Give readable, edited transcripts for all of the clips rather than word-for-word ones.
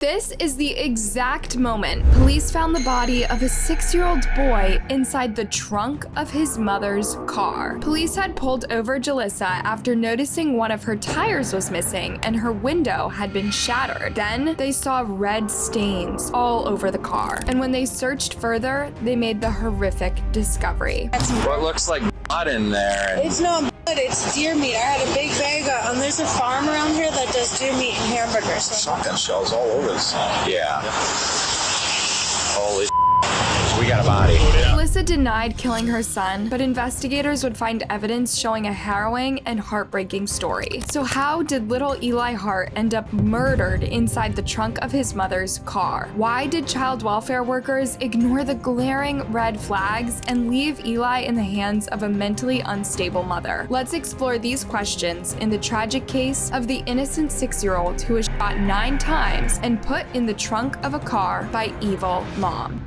This is the exact moment police found the body of a 6-year-old boy inside the trunk of his mother's car. Police had pulled over Julissa after noticing one of her tires was missing and her window had been shattered. Then they saw red stains all over the car. And when they searched further, they made the horrific discovery. What looks like blood in there. It's not blood, it's deer meat. I had a big bag of, there's a farm around here that does deer meat and hamburgers. Shotgun shells all over this. Yeah. Holy we got a body. Julissa denied killing her son, but investigators would find evidence showing a harrowing and heartbreaking story. So how did little Eli Hart end up murdered inside the trunk of his mother's car? Why did child welfare workers ignore the glaring red flags and leave Eli in the hands of a mentally unstable mother? Let's explore these questions in the tragic case of the innocent 6-year-old who was shot 9 times and put in the trunk of a car by evil mom.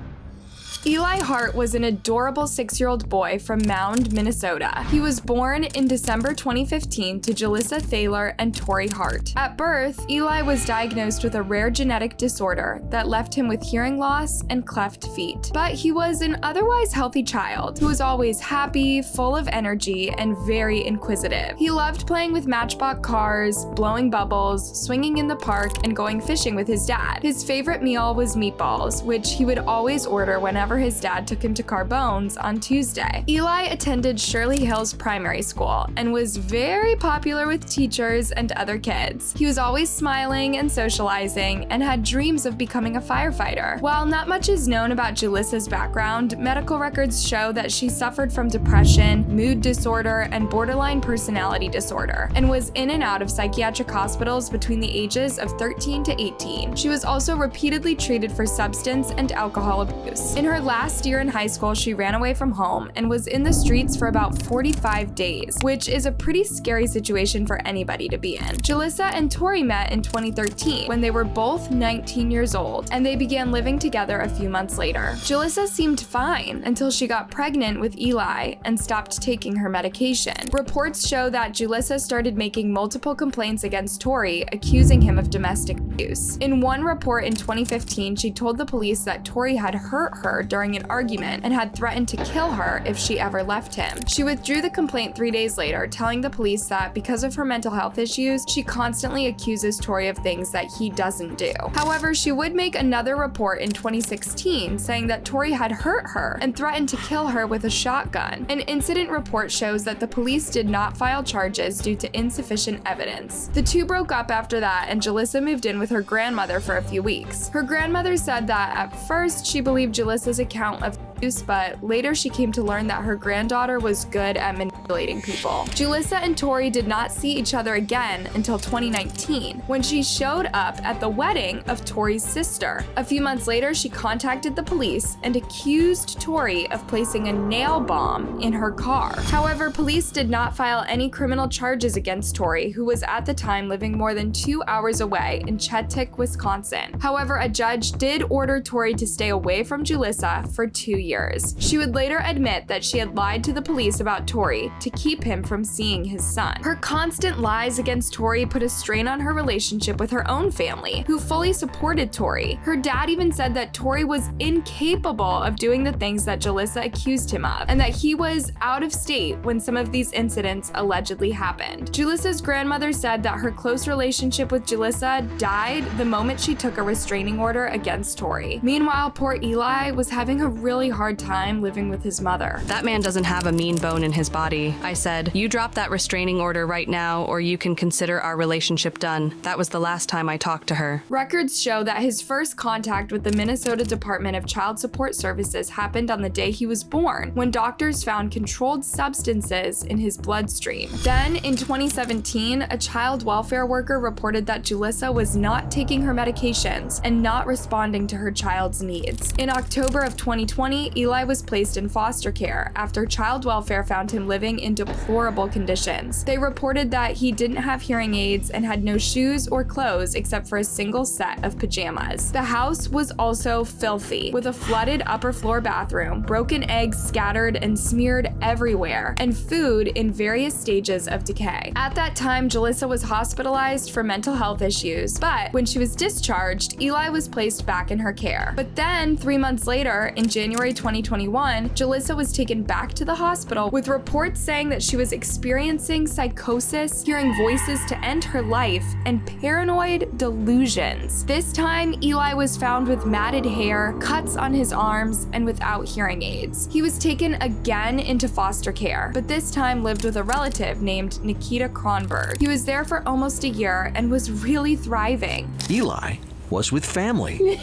Eli Hart was an adorable 6-year-old boy from Mound, Minnesota. He was born in December 2015 to Julissa Thaler and Tori Hart. At birth, Eli was diagnosed with a rare genetic disorder that left him with hearing loss and cleft feet. But he was an otherwise healthy child who was always happy, full of energy, and very inquisitive. He loved playing with Matchbox cars, blowing bubbles, swinging in the park, and going fishing with his dad. His favorite meal was meatballs, which he would always order whenever his dad took him to Carbone's on Tuesday. Eli attended Shirley Hills Primary School and was very popular with teachers and other kids. He was always smiling and socializing and had dreams of becoming a firefighter. While not much is known about Julissa's background, medical records show that she suffered from depression, mood disorder, and borderline personality disorder, and was in and out of psychiatric hospitals between the ages of 13 to 18. She was also repeatedly treated for substance and alcohol abuse. In her last year in high school, she ran away from home and was in the streets for about 45 days, which is a pretty scary situation for anybody to be in. Julissa and Tori met in 2013 when they were both 19 years old, and they began living together a few months later. Julissa seemed fine until she got pregnant with Eli and stopped taking her medication. Reports show that Julissa started making multiple complaints against Tori, accusing him of domestic abuse. In one report in 2015, she told the police that Tori had hurt her during an argument and had threatened to kill her if she ever left him. She withdrew the complaint 3 days later, telling the police that because of her mental health issues, she constantly accuses Tori of things that he doesn't do. However, she would make another report in 2016 saying that Tori had hurt her and threatened to kill her with a shotgun. An incident report shows that the police did not file charges due to insufficient evidence. The two broke up after that, and Julissa moved in with her grandmother for a few weeks. Her grandmother said that at first she believed Julissa's account of abuse, but later she came to learn that her granddaughter was good at manipulating people. Julissa and Tori did not see each other again until 2019, when she showed up at the wedding of Tori's sister. A few months later, she contacted the police and accused Tori of placing a nail bomb in her car. However, police did not file any criminal charges against Tori, who was at the time living more than 2 hours away in Chetic, Wisconsin. However, a judge did order Tori to stay away from Julissa for 2 years. She would later admit that she had lied to the police about Tori to keep him from seeing his son. Her constant lies against Tori put a strain on her relationship with her own family, who fully supported Tori. Her dad even said that Tori was incapable of doing the things that Julissa accused him of, and that he was out of state when some of these incidents allegedly happened. Julissa's grandmother said that her close relationship with Julissa died the moment she took a restraining order against Tori. Meanwhile, poor Eli was having a really hard time living with his mother. That man doesn't have a mean bone in his body. I said, you drop that restraining order right now, or you can consider our relationship done. That was the last time I talked to her. Records show that his first contact with the Minnesota Department of Child Support Services happened on the day he was born, when doctors found controlled substances in his bloodstream. Then, in 2017, a child welfare worker reported that Julissa was not taking her medications and not responding to her child's needs. In October of 2020, 2020, Eli was placed in foster care after child welfare found him living in deplorable conditions. They reported that he didn't have hearing aids and had no shoes or clothes except for a single set of pajamas. The house was also filthy, with a flooded upper floor bathroom, broken eggs scattered and smeared everywhere, and food in various stages of decay. At that time, Julissa was hospitalized for mental health issues, but when she was discharged, Eli was placed back in her care. But then, 3 months later, in January 2021, Julissa was taken back to the hospital with reports saying that she was experiencing psychosis, hearing voices to end her life, and paranoid delusions. This time, Eli was found with matted hair, cuts on his arms, and without hearing aids. He was taken again into foster care, but this time lived with a relative named Nikita Kronberg. He was there for almost a year and was really thriving. Eli was with family.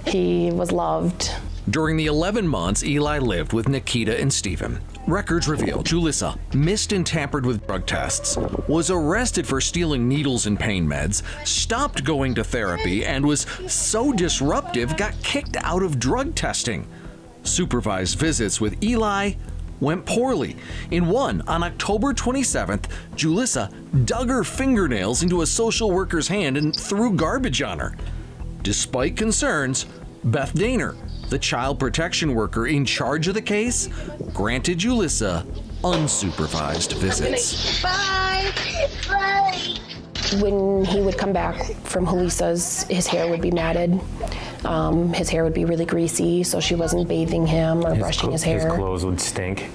He was loved. During the 11 months Eli lived with Nikita and Stephen, records reveal Julissa missed and tampered with drug tests, was arrested for stealing needles and pain meds, stopped going to therapy, and was so disruptive got kicked out of drug testing. Supervised visits with Eli went poorly. In one, on October 27th, Julissa dug her fingernails into a social worker's hand and threw garbage on her. Despite concerns, Beth Daner, the child protection worker in charge of the case, granted Julissa unsupervised visits. Bye. Bye. When he would come back from Julissa's, his hair would be matted. His hair would be really greasy, so she wasn't bathing him or brushing his hair. His clothes would stink.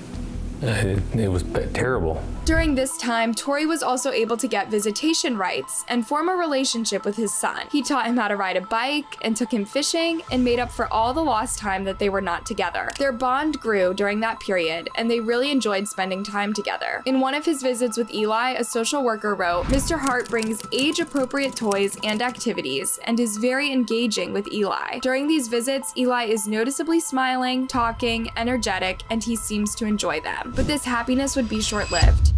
It was terrible. During this time, Tori was also able to get visitation rights and form a relationship with his son. He taught him how to ride a bike and took him fishing and made up for all the lost time that they were not together. Their bond grew during that period, and they really enjoyed spending time together. In one of his visits with Eli, a social worker wrote, "Mr. Hart brings age-appropriate toys and activities and is very engaging with Eli. During these visits, Eli is noticeably smiling, talking, energetic, and he seems to enjoy them." But this happiness would be short-lived.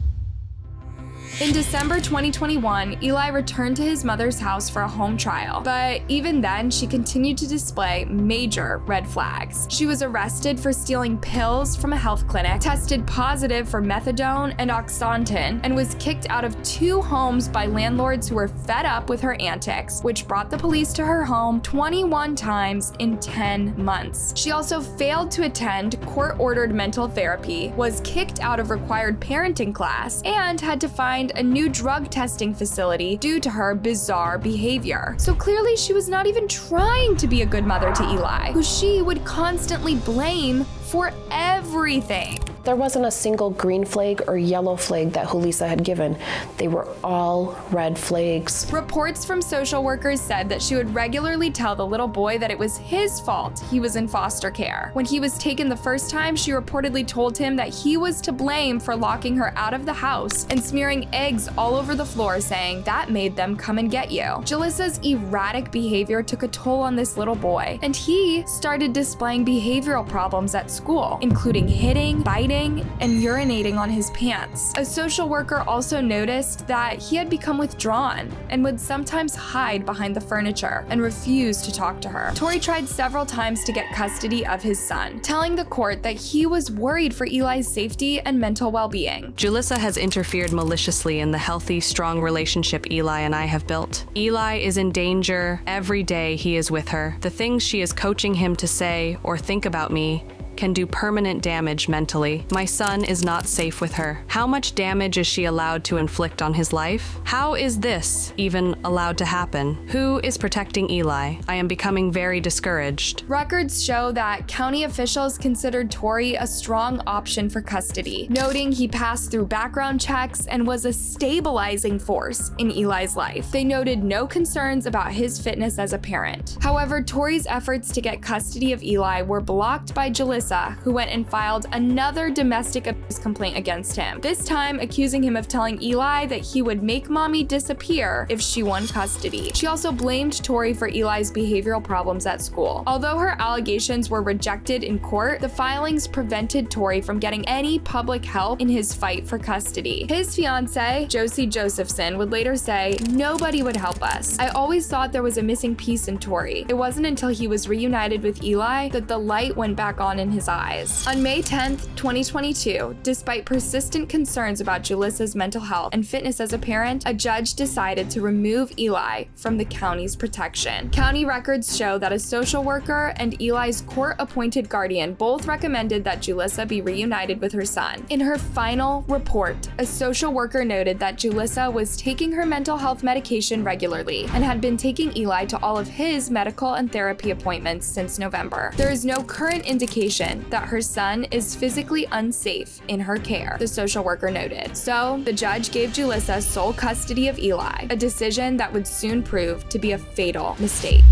In December 2021, Eli returned to his mother's house for a home trial, but even then, she continued to display major red flags. She was arrested for stealing pills from a health clinic, tested positive for methadone and oxycontin, and was kicked out of 2 homes by landlords who were fed up with her antics, which brought the police to her home 21 times in 10 months. She also failed to attend court-ordered mental therapy, was kicked out of required parenting class, and had to find a new drug testing facility due to her bizarre behavior. So clearly she was not even trying to be a good mother to Eli, who she would constantly blame for everything. There wasn't a single green flag or yellow flag that Julissa had given. They were all red flags. Reports from social workers said that she would regularly tell the little boy that it was his fault he was in foster care. When he was taken the first time, she reportedly told him that he was to blame for locking her out of the house and smearing eggs all over the floor, saying that made them come and get you. Julissa's erratic behavior took a toll on this little boy, and he started displaying behavioral problems at school, including hitting, biting, and urinating on his pants. A social worker also noticed that he had become withdrawn and would sometimes hide behind the furniture and refuse to talk to her. Tori tried several times to get custody of his son, telling the court that he was worried for Eli's safety and mental well-being. Julissa has interfered maliciously in the healthy, strong relationship Eli and I have built. Eli is in danger every day he is with her. The things she is coaching him to say or think about me can do permanent damage mentally. My son is not safe with her. How much damage is she allowed to inflict on his life? How is this even allowed to happen? Who is protecting Eli? I am becoming very discouraged. Records show that county officials considered Tori a strong option for custody, noting he passed through background checks and was a stabilizing force in Eli's life. They noted no concerns about his fitness as a parent. However, Tori's efforts to get custody of Eli were blocked by Julissa, who went and filed another domestic abuse complaint against him, this time accusing him of telling Eli that he would make mommy disappear if she won custody. She also blamed Tori for Eli's behavioral problems at school. Although her allegations were rejected in court, the filings prevented Tori from getting any public help in his fight for custody. His fiancée, Josie Josephson, would later say, "Nobody would help us. I always thought there was a missing piece in Tori. It wasn't until he was reunited with Eli that the light went back on in his his eyes. On May 10th, 2022, despite persistent concerns about Julissa's mental health and fitness as a parent, a judge decided to remove Eli from the county's protection. County records show that a social worker and Eli's court-appointed guardian both recommended that Julissa be reunited with her son. In her final report, a social worker noted that Julissa was taking her mental health medication regularly and had been taking Eli to all of his medical and therapy appointments since November. There is no current indication that her son is physically unsafe in her care, the social worker noted. So, the judge gave Julissa sole custody of Eli, a decision that would soon prove to be a fatal mistake.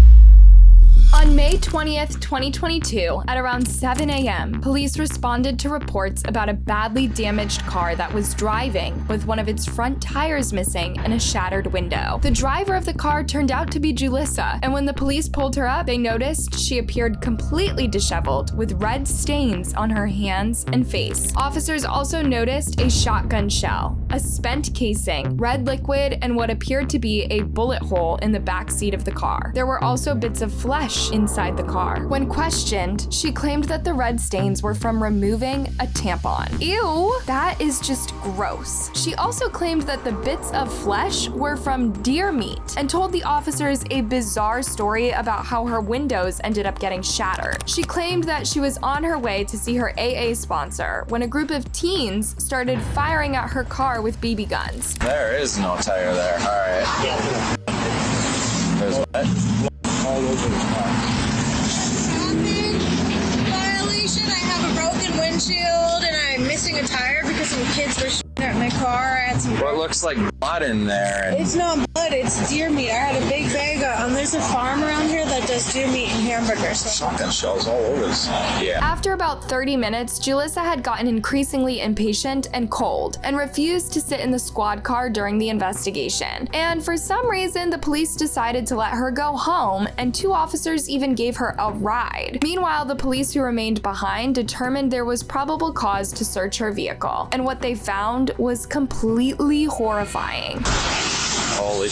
On May 20th, 2022, at around 7 a.m., police responded to reports about a badly damaged car that was driving with one of its front tires missing and a shattered window. The driver of the car turned out to be Julissa, and when the police pulled her up, they noticed she appeared completely disheveled with red stains on her hands and face. Officers also noticed a shotgun shell, a spent casing, red liquid, and what appeared to be a bullet hole in the back seat of the car. There were also bits of flesh inside the car. When questioned, she claimed that the red stains were from removing a tampon. Ew, that is just gross. She also claimed that the bits of flesh were from deer meat and told the officers a bizarre story about how her windows ended up getting shattered. She claimed that she was on her way to see her AA sponsor when a group of teens started firing at her car with BB guns. There is no tire there. All right. There's what? All over the car. Violation. I have a broken windshield and I'm missing a tire because some kids were shooting at my car. I had some. What looks like blood in there? It's not blood, it's deer meat. I had a big bag of, there's a farm around here that does deer meat and hamburgers. Shotgun shells all over this. Yeah. After about 30 minutes, Julissa had gotten increasingly impatient and cold and refused to sit in the squad car during the investigation. And for some reason, the police decided to let her go home, and 2 officers even gave her a ride. Meanwhile, the police who remained behind determined there was probable cause to search her vehicle, and what they found was completely horrifying. Holy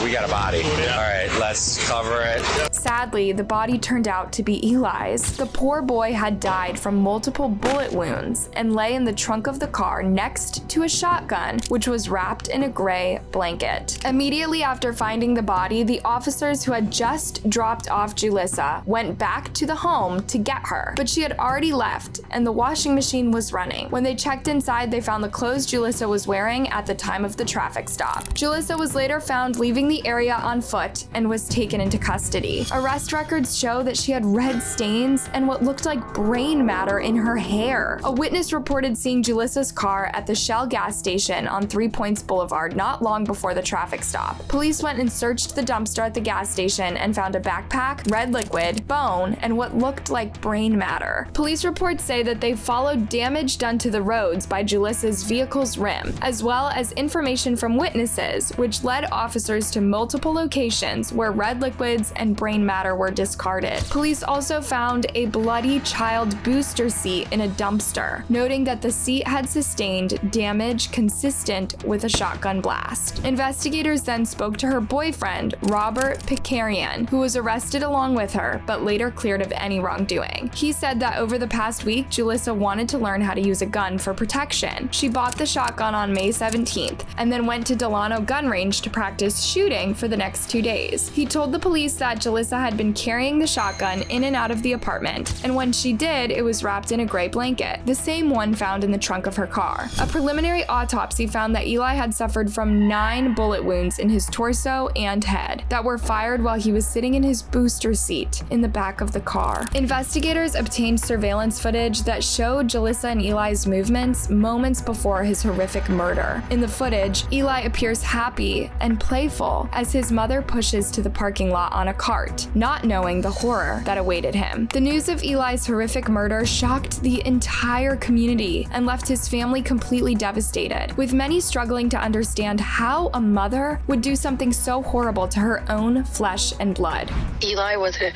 we got a body. All right, let's cover it. Sadly, the body turned out to be Eli's. The poor boy had died from multiple bullet wounds and lay in the trunk of the car next to a shotgun, which was wrapped in a gray blanket. Immediately after finding the body, the officers who had just dropped off Julissa went back to the home to get her, but she had already left and the washing machine was running. When they checked inside, they found the clothes Julissa was wearing at the time of the traffic stop. Julissa was later found leaving the area on foot and was taken into custody. Arrest records show that she had red stains and what looked like brain matter in her hair. A witness reported seeing Julissa's car at the Shell gas station on 3 Points Boulevard not long before the traffic stop. Police went and searched the dumpster at the gas station and found a backpack, red liquid, bone, and what looked like brain matter. Police reports say that they followed damage done to the roads by Julissa's vehicle's rim, as well as information from witnesses, which led officers to multiple locations where red liquids and brain matter were discarded. Police also found a bloody child booster seat in a dumpster, noting that the seat had sustained damage consistent with a shotgun blast. Investigators then spoke to her boyfriend, Robert Picarian, who was arrested along with her, but later cleared of any wrongdoing. He said that over the past week, Julissa wanted to learn how to use a gun for protection. She bought the shotgun on May 17th and then went to Delano Gun Range to practice shooting for the next 2 days. He told the police that Julissa had been carrying the shotgun in and out of the apartment, and when she did, it was wrapped in a gray blanket, the same one found in the trunk of her car. A preliminary autopsy found that Eli had suffered from 9 bullet wounds in his torso and head that were fired while he was sitting in his booster seat in the back of the car. Investigators obtained surveillance footage that showed Julissa and Eli's movements moments before his horrific murder. In the footage, Eli appears happy and playful as his mother pushes to the parking lot on a cart, not knowing the horror that awaited him. The news of Eli's horrific murder shocked the entire community and left his family completely devastated, with many struggling to understand how a mother would do something so horrible to her own flesh and blood. Eli was a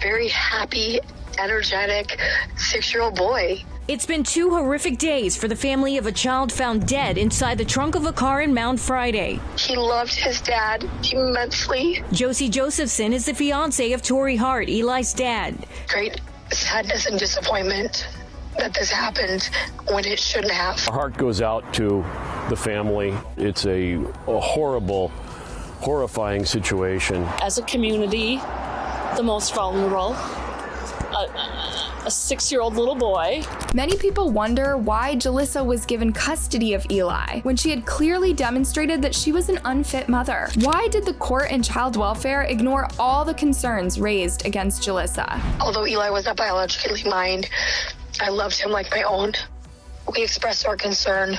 very happy, energetic 6-year-old boy. It's been 2 horrific days for the family of a child found dead inside the trunk of a car in Mount Friday. He loved his dad immensely. Josie Josephson is the fiance of Eli Hart, Eli's dad. Great sadness and disappointment that this happened when it shouldn't have. Our heart goes out to the family. It's a horrible, horrifying situation. As a community, the most vulnerable, a 6-year-old little boy. Many people wonder why Julissa was given custody of Eli when she had clearly demonstrated that she was an unfit mother. Why did the court and child welfare ignore all the concerns raised against Julissa? Although Eli was not biologically mine, I loved him like my own. We expressed our concern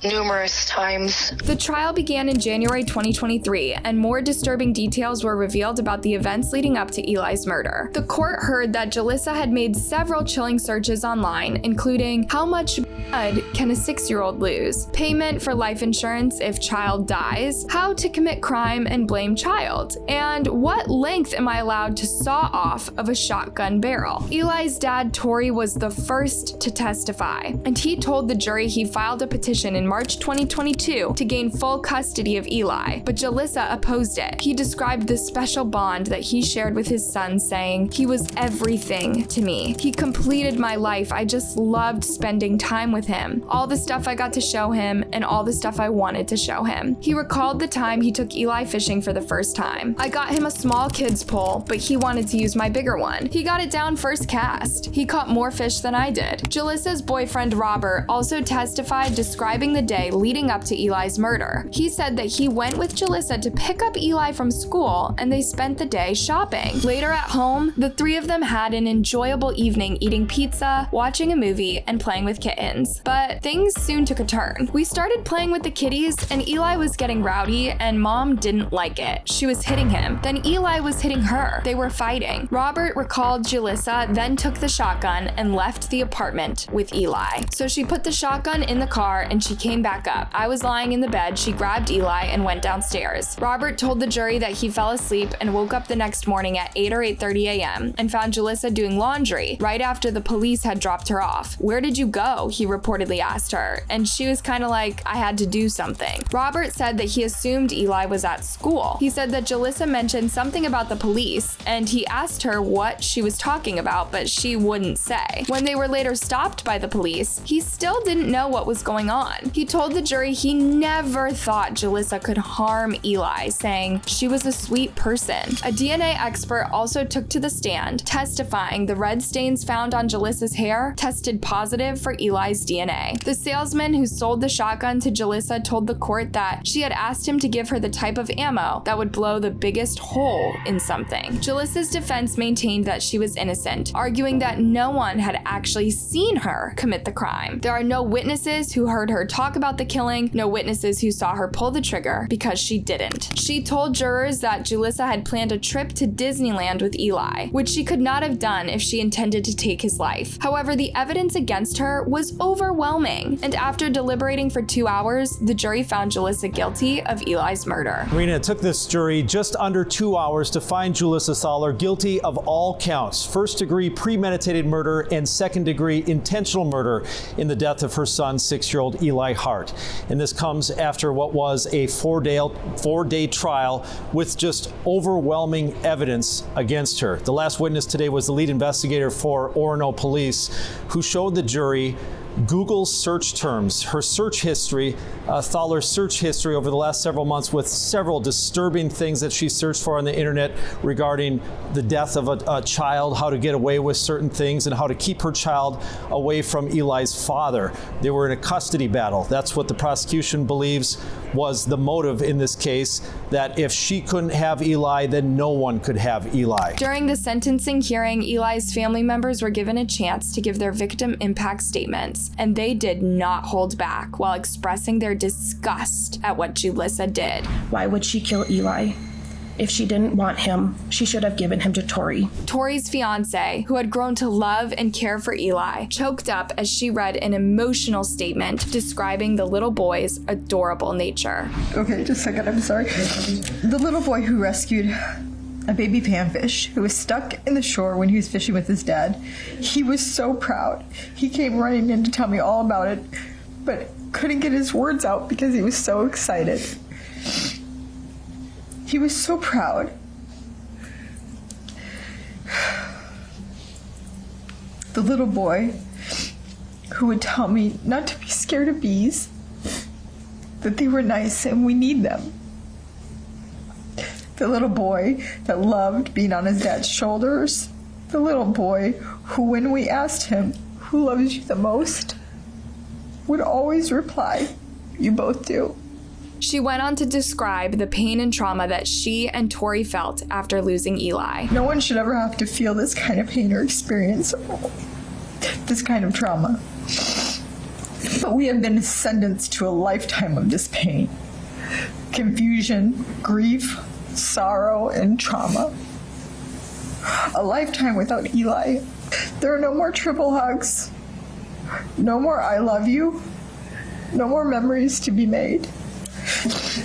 numerous times. The trial began in January 2023, and more disturbing details were revealed about the events leading up to Eli's murder. The court heard that Julissa had made several chilling searches online, including how much blood can a 6-year-old lose, payment for life insurance if child dies, how to commit crime and blame child, and what length am I allowed to saw off of a shotgun barrel. Eli's dad, Tory, was the first to testify, and he told the jury he filed a petition in March 2022 to gain full custody of Eli, but Julissa opposed it. He described the special bond that he shared with his son, saying, "He was everything to me. He completed my life. I just loved spending time with him. All the stuff I got to show him and all the stuff I wanted to show him." He recalled the time he took Eli fishing for the first time. "I got him a small kid's pole, but he wanted to use my bigger one. He got it down first cast. He caught more fish than I did." Julissa's boyfriend Robert also testified, describing the day leading up to Eli's murder. He said that he went with Julissa to pick up Eli from school and they spent the day shopping. Later at home, the three of them had an enjoyable evening eating pizza, watching a movie, and playing with kittens. But things soon took a turn. "We started playing with the kitties and Eli was getting rowdy and Mom didn't like it. She was hitting him. Then Eli was hitting her. They were fighting." Robert recalled Julissa then took the shotgun and left the apartment with Eli. "So she put the shotgun in the car and she came back up. I was lying in the bed. She grabbed Eli and went downstairs." Robert told the jury that he fell asleep and woke up the next morning at 8 or 8:30 a.m. and found Julissa doing laundry right after the police had dropped her off. "Where did you go?" he reportedly asked her, and she was kind of like, "I had to do something." Robert said that he assumed Eli was at school. He said that Julissa mentioned something about the police, and he asked her what she was talking about, but she wouldn't say. When they were later stopped by the police, he still didn't know what was going on. He told the jury he never thought Julissa could harm Eli, saying she was a sweet person. A DNA expert also took to the stand, testifying the red stains found on Julissa's hair tested positive for Eli's DNA. The salesman who sold the shotgun to Julissa told the court that she had asked him to give her the type of ammo that would blow the biggest hole in something. Julissa's defense maintained that she was innocent, arguing that no one had actually seen her commit the crime. There are no witnesses who heard her talk about the killing, no witnesses who saw her pull the trigger, because she didn't. She told jurors that Julissa had planned a trip to Disneyland with Eli, which she could not have done if she intended to take his life. However, the evidence against her was overwhelming, and after deliberating for 2 hours, the jury found Julissa guilty of Eli's murder. Marina, it took this jury just under 2 hours to find Julissa Soller guilty of all counts: first-degree premeditated murder and second-degree intentional murder in the death of her son, 6-year-old Eli Hart. And this comes after what was a four-day trial with just overwhelming evidence against her. The last witness today was the lead investigator for Orono Police, who showed the jury Google's search terms, her search history, Thaller's search history over the last several months, with several disturbing things that she searched for on the internet regarding the death of a child, how to get away with certain things, and how to keep her child away from Eli's father. They were in a custody battle. That's what the prosecution believes was the motive in this case, that if she couldn't have Eli, then no one could have Eli. During the sentencing hearing, Eli's family members were given a chance to give their victim impact statements, and they did not hold back while expressing their disgust at what Julissa did. Why would she kill Eli? If she didn't want him, she should have given him to Tory. Tory's fiance, who had grown to love and care for Eli, choked up as she read an emotional statement describing the little boy's adorable nature. Okay, just a second, I'm sorry. The little boy who rescued a baby panfish who was stuck in the shore when he was fishing with his dad. He was so proud. He came running in to tell me all about it, but couldn't get his words out because he was so excited. He was so proud. The little boy who would tell me not to be scared of bees, that they were nice and we need them. The little boy that loved being on his dad's shoulders. The little boy who, when we asked him, "Who loves you the most?" would always reply, "You both do." She went on to describe the pain and trauma that she and Tori felt after losing Eli. No one should ever have to feel this kind of pain or experience this kind of trauma. But we have been sentenced to a lifetime of this pain, confusion, grief, sorrow, and trauma. A lifetime without Eli. There are no more triple hugs, no more "I love you," no more memories to be made.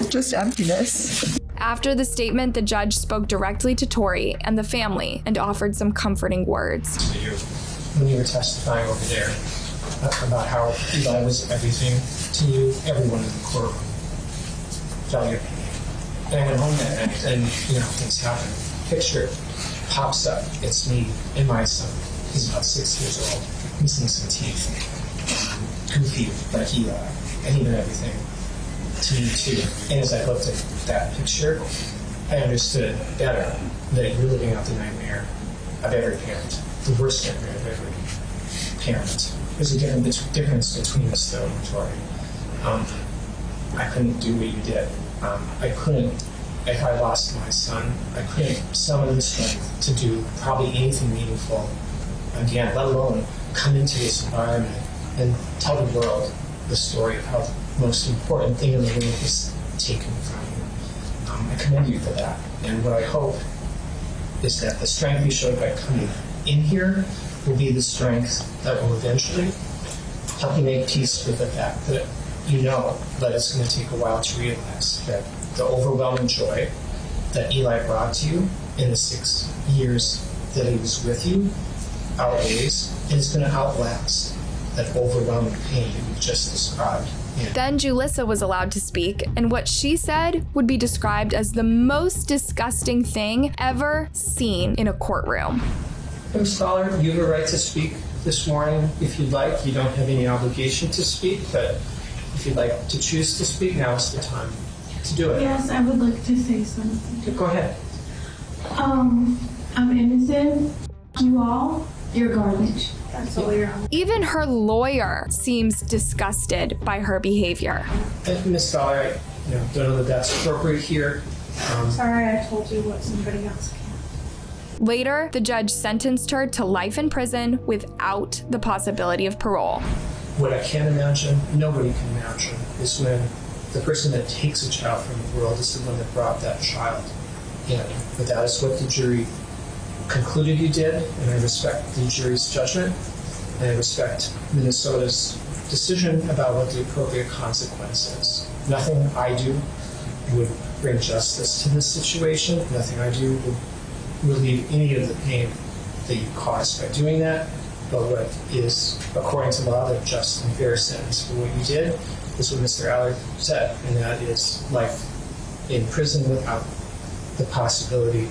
Just emptiness. After the statement, the judge spoke directly to Tori and the family and offered some comforting words. When you were testifying over there about how Eli was everything to you, everyone in the courtroom felt your pain. And I went home that night and, things happen. Picture pops up. It's me and my son. He's about 6 years old, missing some teeth. Goofy like Eli, and even everything to me too. And as I looked at that picture, I understood better that you're living out the nightmare of every parent, the worst nightmare of every parent. There's a difference between us though, Tori. I couldn't do what you did. I couldn't, if I lost my son, I couldn't summon the strength to do probably anything meaningful again, let alone come into this environment and tell the world the story of how the most important thing in the world is taken from you. I commend you for that. And what I hope is that the strength you showed by coming in here will be the strength that will eventually help you make peace with the fact that you know that it's going to take a while to realize that the overwhelming joy that Eli brought to you in the 6 years that he was with you outweighs and is going to outlast that overwhelming pain you just described. Yeah. Then Julissa was allowed to speak, and what she said would be described as the most disgusting thing ever seen in a courtroom. Ms. Stoller, you have a right to speak this morning if you'd like. You don't have any obligation to speak, but if you'd like to choose to speak, now is the time to do it. Yes, I would like to say something. Go ahead. I'm innocent. You all, you're garbage. That's all you're on. Even her lawyer seems disgusted by her behavior. Ms. Stoller, I don't know that that's appropriate here. Sorry I told you what somebody else can. Later, the judge sentenced her to life in prison without the possibility of parole. What I can't imagine, nobody can imagine, is when the person that takes a child from the world is the one that brought that child in. But that is what the jury concluded you did, and I respect the jury's judgment, and I respect Minnesota's decision about what the appropriate consequence is. Nothing I do would bring justice to this situation. Nothing I do would relieve any of the pain that you caused by doing that. But what is, according to law, the just and fair sentence for what you did is what Mr. Allard said, and that is life in prison without the possibility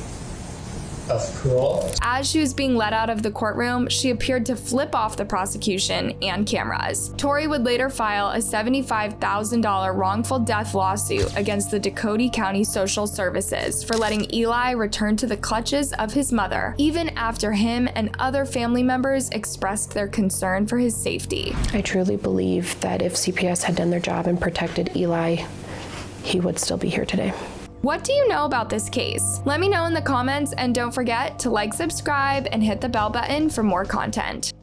of parole. As she was being let out of the courtroom, she appeared to flip off the prosecution and cameras. Tori would later file a $75,000 wrongful death lawsuit against the Dakota County Social Services for letting Eli return to the clutches of his mother, even after him and other family members expressed their concern for his safety. I truly believe that if CPS had done their job and protected Eli, he would still be here today. What do you know about this case? Let me know in the comments, and don't forget to like, subscribe, and hit the bell button for more content.